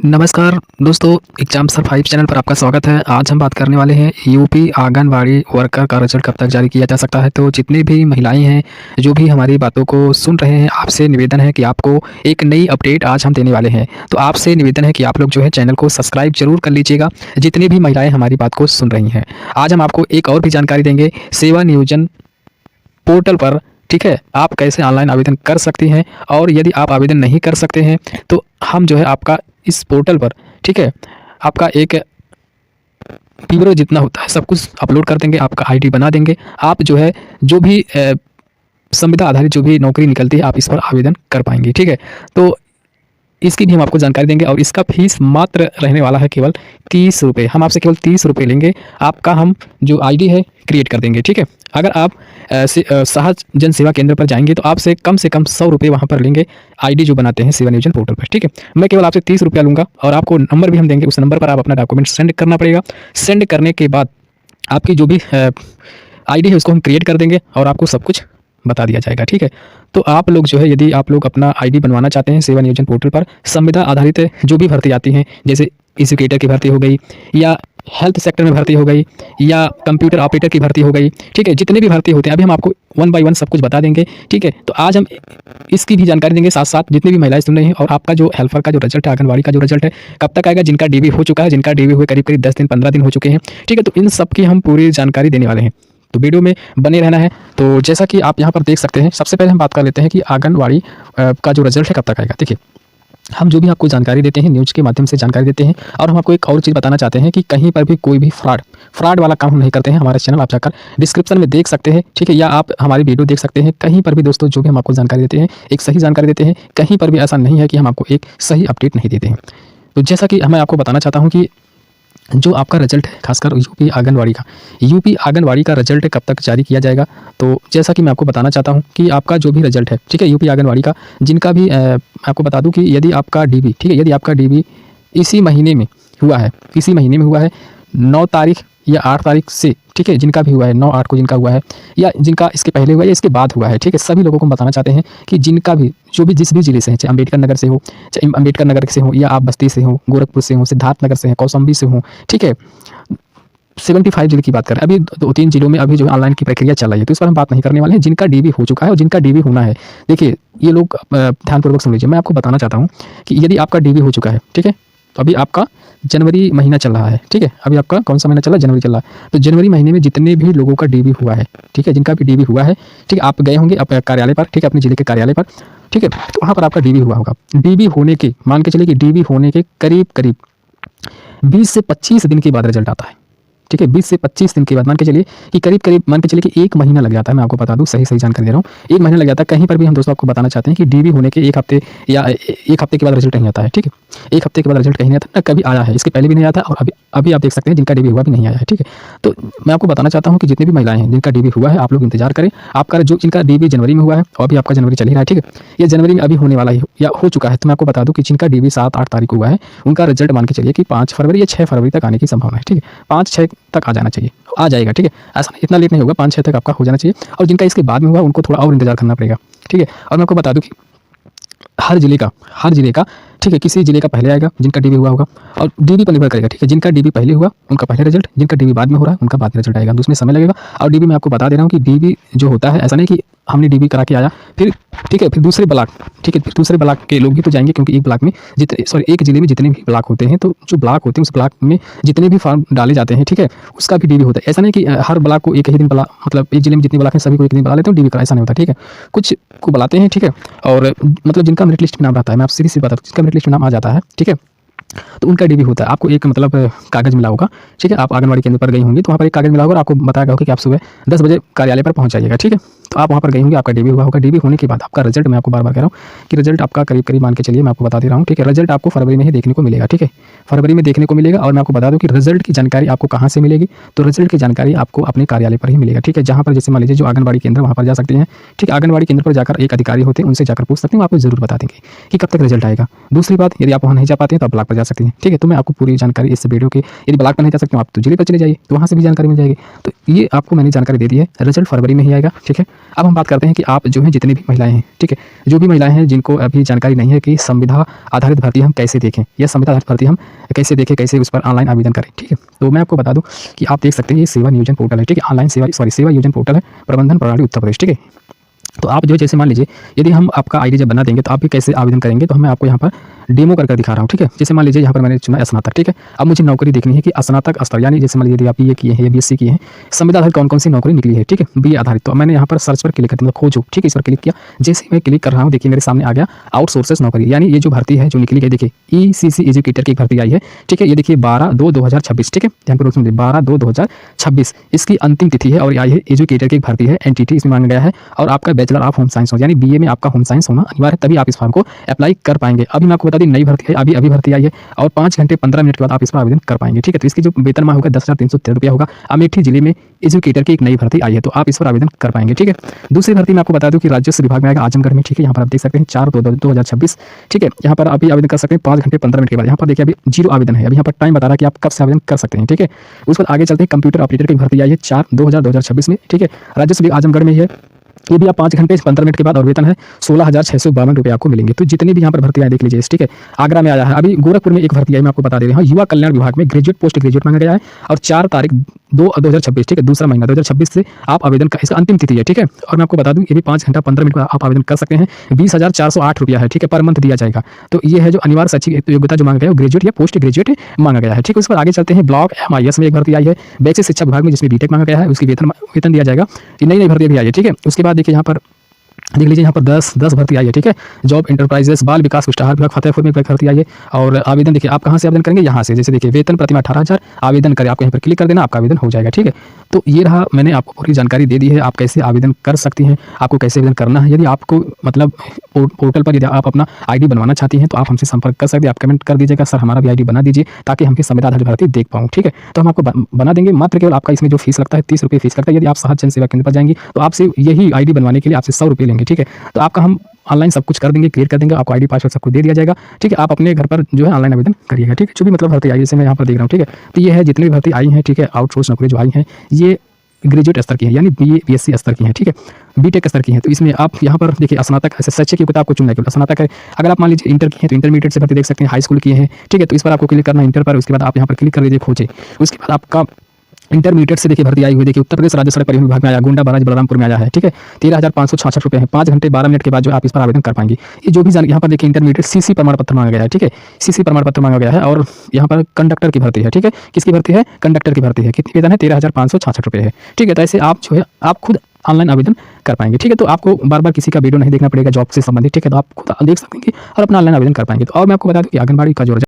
नमस्कार दोस्तों, exam sir 5 channel पर आपका स्वागत है। आज हम बात करने वाले हैं यूपी आंगनवाड़ी वर्कर का रिजल्ट कब तक जारी किया जा सकता है। तो जितनी भी महिलाएं हैं जो भी हमारी बातों को सुन रहे हैं, आपसे निवेदन है कि आपको एक नई अपडेट आज हम देने वाले हैं। तो आपसे निवेदन है कि आप लोग जो है चैनल को सब्सक्राइब जरूर कर लीजिएगा, जितनी भी महिलाएँ हमारी बात को सुन रही हैं। आज हम आपको एक और भी जानकारी देंगे सेवा नियोजन पोर्टल पर, ठीक है, आप कैसे ऑनलाइन आवेदन कर सकती हैं। और यदि आप आवेदन नहीं कर सकते हैं तो हम जो है आपका इस पोर्टल पर, ठीक है, आपका एक ब्यूरो जितना होता है सब कुछ अपलोड कर देंगे, आपका आईडी बना देंगे। आप जो है जो भी संविदा आधारित जो भी नौकरी निकलती है आप इस पर आवेदन कर पाएंगे, ठीक है। तो इसकी भी हम आपको जानकारी देंगे और इसका फीस मात्र रहने वाला है केवल 30 रुपये। हम आपसे केवल 30 रुपये लेंगे, आपका हम जो आईडी है क्रिएट कर देंगे, ठीक है। अगर आप सहज जन सेवा केंद्र पर जाएंगे तो आपसे कम से कम 100 रुपये वहाँ पर लेंगे, आईडी जो बनाते हैं सेवा नियोजन पोर्टल पर, ठीक है। मैं केवल आपसे 30 रुपया लूँगा और आपको नंबर भी हम देंगे, उस नंबर पर आप अपना डॉक्यूमेंट सेंड करना पड़ेगा। सेंड करने के बाद आपकी जो भी आईडी है उसको हम क्रिएट कर देंगे और आपको सब कुछ बता दिया जाएगा, ठीक है। तो आप लोग जो है यदि आप लोग अपना आईडी बनवाना चाहते हैं सेवा नियोजन पोर्टल पर, संविदा आधारित जो भी भर्ती आती हैं, जैसे एजुकेटर की भर्ती हो गई या हेल्थ सेक्टर में भर्ती हो गई या कंप्यूटर ऑपरेटर की भर्ती हो गई, ठीक है, जितने भी भर्ती होते हैं अभी हम आपको 1 बाय 1 सब कुछ बता देंगे, ठीक है। तो आज हम इसकी भी जानकारी देंगे साथ साथ जितनी भी महिलाएं सुन रही हैं। और आपका जो हेल्पर का जो रिजल्ट है, आंगनवाड़ी का जो रिजल्ट है, कब तक आएगा, जिनका डीबी हो चुका है, जिनका डीबी हुए करीब 10 दिन 15 दिन हो चुके हैं, ठीक है। तो इन सब की हम पूरी जानकारी देने वाले हैं, तो वीडियो में बने रहना है। तो जैसा कि आप यहाँ पर देख सकते हैं, सबसे पहले हम बात कर लेते हैं कि आंगनवाड़ी का जो रिजल्ट है कब तक आएगा। देखिए, हम जो भी आपको जानकारी देते हैं न्यूज़ के माध्यम से जानकारी देते हैं और हम आपको एक और चीज़ बताना चाहते हैं कि कहीं पर भी कोई भी फ्रॉड वाला काम हम नहीं करते हैं। हमारा चैनल आप जाकर डिस्क्रिप्शन में देख सकते हैं, ठीक है, या आप हमारी वीडियो देख सकते हैं। कहीं पर भी दोस्तों जो भी हम आपको जानकारी देते हैं एक सही जानकारी देते हैं, कहीं पर भी ऐसा नहीं है कि हम आपको एक सही अपडेट नहीं देते हैं। तो जैसा कि मैं आपको बताना चाहता हूँ कि जो आपका रिजल्ट है, खासकर यूपी आंगनवाड़ी का रिजल्ट कब तक जारी किया जाएगा। तो जैसा कि मैं आपको बताना चाहता हूं कि आपका जो भी रिजल्ट है, ठीक है, यूपी आंगनवाड़ी का, जिनका भी आपको बता दूं कि यदि आपका डीबी, ठीक है, यदि आपका डीबी इसी महीने में हुआ है 9 तारीख या 8 तारीख से, ठीक है, जिनका भी हुआ है 9-8 को जिनका हुआ है या जिनका इसके पहले हुआ है या इसके बाद हुआ है, ठीक है, सभी लोगों को हम बताना चाहते हैं कि जिनका भी जो भी जिस भी जिले से है, चाहे अम्बेडकर नगर से हो, चाहे अम्बेडकर नगर से हो या आप बस्ती से हो, गोरखपुर से हो, सिद्धार्थ नगर से हो, कौशाम्बी से हो, ठीक है, 75 जिले की बात करें, अभी 2-3 जिलों में अभी जो ऑनलाइन की प्रक्रिया चल रही है, तो इस पर हम बात नहीं करने वाले हैं। जिनका डीबी हो चुका है और जिनका डीबी होना है, देखिए ये लोग ध्यानपूर्वक सुन लीजिए। मैं आपको बताना चाहता हूँ कि यदि आपका डीबी हो चुका है, ठीक है, तो अभी आपका जनवरी महीना चल रहा है, ठीक है, अभी आपका कौन सा महीना चल रहा है, जनवरी चल रहा है। तो जनवरी महीने में जितने भी लोगों का डीबी हुआ है, ठीक है, जिनका भी डीबी हुआ है, ठीक है, आप गए होंगे अपने कार्यालय पर, ठीक है, अपने जिले के कार्यालय पर, ठीक है, तो वहाँ पर आपका डीबी हुआ होगा। डीबी होने के, मान के चलिए कि डीबी होने के करीब 20 से 25 दिन के बाद रिजल्ट आता है, ठीक है, 20 से 25 दिन के बाद मान के चलिए कि करीब मान के चलिए कि 1 महीना लग जाता है। मैं आपको बता दूं, सही जानकारी दे रहा हूँ, 1 महीना लग जाता है। कहीं पर भी हम दोस्तों आपको बताना चाहते हैं कि डीबी होने के 1 हफ्ते या 1 हफ्ते के बाद रिजल्ट नहीं आता है, ठीक है, 1 हफ्ते के बाद रिजल्ट कहीं नहीं आता, ना कभी आया है, इसके पहले भी नहीं आता और अभी आप देख सकते हैं जिनका डीबी हुआ भी नहीं आया है, ठीक है। तो मैं आपको बताना चाहता हूँ कि जितनी भी महिलाएं हैं जिनका डीबी हुआ है, आप लोग इंतजार करें। आपका जो जिनका डीबी जनवरी में हुआ है और अभी आपका जनवरी चल ही रहा है, ठीक है, ये जनवरी में अभी होने वाला है या हो चुका है, तो मैं आपको बता दूं कि जिनका डीबी 7-8 तारीख को हुआ है, उनका रिजल्ट मान के चलिए कि 5 फरवरी या 6 फरवरी तक आने की संभावना है, ठीक है, 5-6 तक आ जाना चाहिए, आ जाएगा, ठीक है, ऐसा इतना लेट नहीं होगा, 5-6 तक आपका हो जाना चाहिए। और जिनका इसके बाद में हुआ उनको थोड़ा और इंतजार करना पड़ेगा, ठीक है। और मैं आपको बता दूं कि हर जिले का, ठीक है, किसी जिले का पहले आएगा जिनका डीबी हुआ होगा और डीबी पर निर्भर करेगा, ठीक है, जिनका डीबी पहले हुआ उनका पहले रिजल्ट, जिनका डीबी बाद में हो रहा है उनका बाद में रिजल्ट आएगा, तो उसमें समय लगेगा। और डीबी मैं आपको बता दे रहा हूँ कि डीबी जो होता है, ऐसा नहीं कि हमने डीबी करा के आया फिर, ठीक है, फिर दूसरे ब्लॉक, ठीक है, फिर दूसरे ब्लॉक के लोग भी तो जाएंगे, क्योंकि एक जिले में जितने भी ब्लॉक होते हैं, तो जो ब्लॉक होते हैं उस ब्लॉक में जितने भी फॉर्म डाले जाते हैं, ठीक है, उसका भी डीबी होता है। ऐसा नहीं कि हर ब्लॉक को एक ही दिन मतलब एक जिले में जितने ब्लॉक हैं सभी को एक दिन बुला लेते हैं डीबी का, ऐसा नहीं होता, ठीक है, कुछ को बुलाते हैं, ठीक है। और मतलब जिनका मेरिट लिस्ट में नाम रहता है, मैं आपसे सीधी बात, जिनका मेरिट लिस्ट में नाम आ जाता है, ठीक है, तो उनका डीबी होता है। आपको एक मतलब कागज़ मिला होगा, ठीक है, आप आंगनवाड़ी केंद्र पर गई होंगी तो वहाँ पर एक कागज़ मिला होगा और आपको बताया होगा कि आप सुबह 10 बजे कार्यालय पर पहुँच जाइएगा, ठीक है। तो आप वहाँ पर गई होंगी, आपका डीबी हुआ होगा। डीबी होने के बाद आपका रिजल्ट, मैं आपको बार-बार कह रहा हूँ कि रिजल्ट आपका करीब मान के चलिए, मैं आपको बता दे रहा हूँ, ठीक है, रिजल्ट आपको फरवरी में ही देखने को मिलेगा, ठीक है, फरवरी में देखने को मिलेगा। और मैं आपको बता दूँ कि रिजल्ट की जानकारी आपको कहाँ से मिलेगी, तो रिजल्ट की जानकारी आपको अपने कार्यालय पर ही मिलेगा, ठीक है, जहाँ पर जैसे मान लीजिए जो आंगनवाड़ी केंद्र वहाँ पर जा सकते हैं, ठीक है, आंगनवाड़ी केंद्र पर जाकर एक अधिकारी होते हैं, उनसे जाकर पूछ सकते हैं, आपको जरूर बता देंगे कि कब तक रिजल्ट आएगा। दूसरी बात, यदि आप वहाँ नहीं जा पाते हैं तो आप ब्लॉक पर जा सकते हैं, ठीक है, तो मैं आपको पूरी जानकारी इस वीडियो के, यदि ब्लॉक पर नहीं जा सकते हो आप तो जिले पर चले जाइए, तो वहाँ से भी जानकारी मिल जाएगी। तो ये आपको मैंने जानकारी दे दी है, रिजल्ट फरवरी में ही आएगा, ठीक है। अब हम बात करते हैं कि आप जो हैं जितनी भी महिलाएं हैं, ठीक है, जो भी महिलाएं हैं जिनको अभी जानकारी नहीं है कि संविदा आधारित भर्ती हम कैसे देखें या संविदा आधारित भर्ती हम कैसे देखें, कैसे उस पर ऑनलाइन आवेदन करें, ठीक है। तो मैं आपको बता दूं कि आप देख सकते हैं ये सेवा नियोजन पोर्टल है, ठीक है, ऑनलाइन सेवा नियोजन पोर्टल है, प्रबंधन प्रणाली उत्तर प्रदेश, ठीक है। तो आप जो जैसे मान लीजिए यदि हम आपका आईडी जब बना देंगे तो आप भी कैसे आवेदन करेंगे, तो मैं आपको यहाँ पर डेमो करके दिखा रहा हूँ, ठीक है। जैसे मान लीजिए यहाँ पर मैंने चुना स्नातक, ठीक है। अब मुझे नौकरी देखनी है कि स्नातक स्तर, यानी जैसे मान लीजिए यदि आप बीए किए हैं या बीएससी किए हैं, संविदा आधारित कौन कौन सी नौकरी निकली है, ठीक है, बीए आधारित। तो मैंने यहाँ पर सर्च पर क्लिक कर दिया, खोजो, ठीक है, इस पर क्लिक किया। जैसे मैं क्लिक कर रहा हूँ देखिए मेरे सामने आ गया आउटसोर्सेस नौकरी, यानी ये जो भर्ती है जो निकली है, देखिए ईसीसी एजुकेटर की भर्ती आई है, ठीक है। ये देखिए 12/2/2026, ठीक है, यहाँ पर 12/2/2026 इसकी अंतिम तिथि है और आई है एजुकेटर की भर्ती है, एनटीटी इसमें मांगा गया है। और आपका बैचलर ऑफ होम साइंस हो, यानी बीए में आपका होम साइंस होना अनिवार्य है, तभी आप इस फॉर्म को अप्लाई कर पाएंगे। अभी मैं आपको बता दी नई भर्ती है, अभी भर्ती आई है और 5 घंटे 15 मिनट के बाद आप इस पर आवेदन कर पाएंगे, ठीक है। तो इसकी जो वेतनमान होगा 10,313 रुपया होगा। अमेठी जिले में एजुकेटर की एक नई भर्ती आई है, तो आप इस पर आवेदन कर पाएंगे, ठीक है। दूसरी भर्ती मैं आपको बता दूं कि राजस्व विभाग में आएगा आजमगढ़ में, ठीक है। यहाँ पर आप देख सकते हैं 4/2/2026, ठीक है। यहाँ पर अभी आवेदन कर सकते हैं 5 घंटे 15 मिनट के बाद। यहाँ पर देखिए अभी 0 आवेदन है, अभी यहाँ पर टाइम बता रहा है कि आप कब से आवेदन कर सकते हैं, ठीक है। उसके बाद आगे चलते हैं, कंप्यूटर ऑपरेटर की भर्ती आई है 4/2/2026 में, ठीक है। राजस्व विभाग आजमगढ़ में है, ये भी आप 5 घंटे 15 मिनट के बाद और वेतन है 16,652 रुपये आपको मिलेंगे। तो जितनी भी यहाँ पर भर्तियाँ देख लीजिए, ठीक है। आगरा में आया है, अभी गोरखपुर में एक भर्ती आई, मैं आपको बता दे रहा हूँ, युवा कल्याण विभाग में ग्रेजुएट पोस्ट ग्रेजुएट मांगा गया है और 4 तारीख 2/2026, ठीक है, दूसरा महीना 2026 से आप आवेदन का इसका अंतिम तिथि है, ठीक है। और मैं आपको बता दूं ये भी 5 घंटा 15 मिनट का आप आवेदन कर सकते हैं। 20,408 रुपया है, ठीक है, पर मंथ दिया जाएगा। तो ये है जो अनिवार्य शैक्षिक योग्यता जो मांगा गया है, ग्रेजुएट या पोस्ट ग्रेजुएट मांगा गया है, ठीक है। उस पर आगे चलते हैं, ब्लॉक MIS में एक भर्ती आई है, बेसिक शिक्षा विभाग में, जिसमें बीटेक मांगा गया है, उसकी वेतन दिया जाएगा। ये नई भर्ती भी आई है, ठीक है। उसके बाद देखिए यहाँ पर देख लीजिए यहाँ पर 10 भर्ती आई है, ठीक है। जॉब इंटरप्राइजेस बाल विकास पुष्टाहार विभाग फतेहपुर में एक भर्ती आई है। और आवेदन देखिए आप कहाँ से आवेदन करेंगे, यहाँ से, जैसे देखिए वेतन प्रतिमाह 18,000, आवेदन करें, आपको यहाँ पर क्लिक कर देना, आपका आवेदन हो जाएगा, ठीक है। तो ये रहा, मैंने आपको पूरी जानकारी दे दी है, आप कैसे आवेदन कर सकती हैं, आपको कैसे आवेदन करना है। यदि आपको मतलब पोर्टल पर यदि आप अपना आईडी बनवाना चाहती हैं तो आप हमसे संपर्क कर सकते हैं। आप कमेंट कर दीजिएगा सर हमारा भी आईडी बना दीजिए, ताकि हम भी संविदा आधारित भर्ती देख पाऊँ, ठीक है। तो हम आपको बना देंगे। मात्र केवल आपका इसमें जो फीस लगता है 30 रुपये फीस लगता है। यदि आप सहज जन सेवा केंद्र पर जाएंगी तो आपसे यही आईडी बनवाने के लिए आपसे 100 रुपये लेंगे, ठीक है। तो आपका हम ऑनलाइन सब कुछ कर देंगे, क्लियर कर देंगे, आपको आईडी पासवर्ड सब कुछ दे दिया जाएगा, ठीक है। आप अपने घर पर जो है ऑनलाइन आवेदन करिएगा, ठीक है। जो भी मतलब भर्ती आई जैसे मैं यहाँ पर देख रहा हूँ, ठीक है। तो ये है जितनी भी भर्ती आई हैं, ठीक है, आउटसोर्स नौकरी जो आई हैं, ये ग्रेजुएट स्तर की है, यानी BA BSc स्तर की है, ठीक है, बीटेक स्तर की है। तो इसमें आप यहाँ पर देखिए स्नातक शैक्षिक योग्यता आपको चुनना है, स्नातक है। अगर आप मान लीजिए इंटर की है तो इंटरमीडिएट से भर्ती देख सकते हैं, हाई स्कूल किए हैं, ठीक है। तो इस पर आपको क्लिक करना है इंटर पर, उसके बाद आप यहाँ पर क्लिक कर लीजिए खोजे। उसके बाद आपका इंटरमीडिएट से देखिए भर्ती आई हुई, देखिए उत्तर प्रदेश राज्य सड़क परिवहन विभाग में आया, गोंडा बराज बलरामपुर में आया है, ठीक है। 13,566 रुपये है, 5 घंटे 12 मिनट के बाद जो आप इस पर आवेदन कर पाएंगे। ये जो भी यहाँ पर देखिए इंटरमीडिएट CC प्रमाण पत्र मांगा गया है, ठीक है, CC प्रमाण पत्र मांगा गया है। और यहाँ पर कंडक्टर की भर्ती है, ठीक है। किसकी भर्ती है, कंडक्टर की भर्ती है। कितनी वेतन है, 13,566 रुपये है, ठीक है। तो ऐसे आप जो है आप खुद ऑनलाइन आवेदन कर पाएंगे, ठीक है। तो आपको बार बार किसी का वीडियो नहीं देखना पड़ेगा जॉब से संबंधित, ठीक है। तो आप खुद देख सकेंगे और अपना ऑनलाइन आवेदन कर पाएंगे। तो और मैं आपको बता दूं कि आंगनबाड़ी का जो